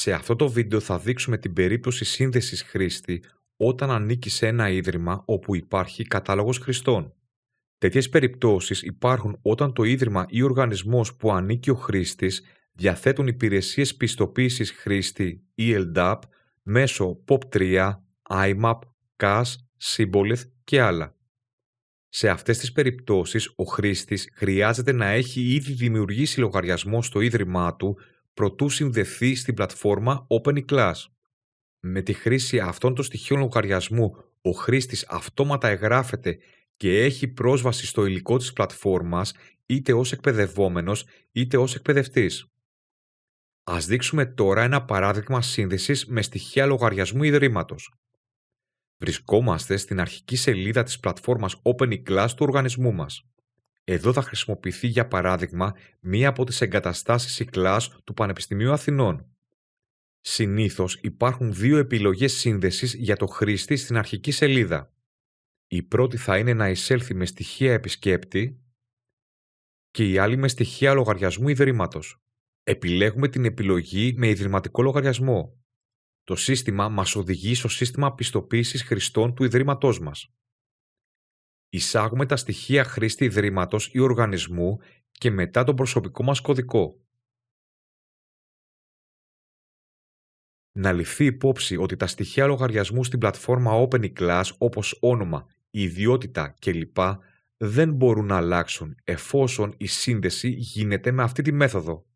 Σε αυτό το βίντεο θα δείξουμε την περίπτωση σύνδεσης χρήστη όταν ανήκει σε ένα ίδρυμα όπου υπάρχει κατάλογος χρηστών. Τέτοιες περιπτώσεις υπάρχουν όταν το ίδρυμα ή οργανισμός που ανήκει ο χρήστης διαθέτουν υπηρεσίες πιστοποίησης χρήστη ELDAP μέσω POP3, IMAP, CAS, Symbolith και άλλα. Σε αυτές τις περιπτώσεις, ο χρήστης χρειάζεται να έχει ήδη δημιουργήσει λογαριασμό στο ίδρυμά του προτού συνδεθεί στην πλατφόρμα OpenEClass. Με τη χρήση αυτών των στοιχείων λογαριασμού, ο χρήστης αυτόματα εγγράφεται και έχει πρόσβαση στο υλικό της πλατφόρμας είτε ως εκπαιδευόμενος είτε ως εκπαιδευτής. Ας δείξουμε τώρα ένα παράδειγμα σύνδεσης με στοιχεία λογαριασμού ιδρύματος. Βρισκόμαστε στην αρχική σελίδα της πλατφόρμας OpenEClass του οργανισμού μας. Εδώ θα χρησιμοποιηθεί για παράδειγμα μία από τις εγκαταστάσεις eClass του Πανεπιστημίου Αθηνών. Συνήθως υπάρχουν δύο επιλογές σύνδεσης για το χρήστη στην αρχική σελίδα. Η πρώτη θα είναι να εισέλθει με στοιχεία επισκέπτη και η άλλη με στοιχεία λογαριασμού ιδρύματος. Επιλέγουμε την επιλογή με ιδρυματικό λογαριασμό. Το σύστημα μας οδηγεί στο σύστημα πιστοποίησης χρηστών του ιδρύματός μας. Εισάγουμε τα στοιχεία χρήστη ιδρύματος ή οργανισμού και μετά τον προσωπικό μας κωδικό. Να ληφθεί υπόψη ότι τα στοιχεία λογαριασμού στην πλατφόρμα OpenEClass όπως όνομα, ιδιότητα κλπ. Δεν μπορούν να αλλάξουν εφόσον η σύνδεση γίνεται με αυτή τη μέθοδο.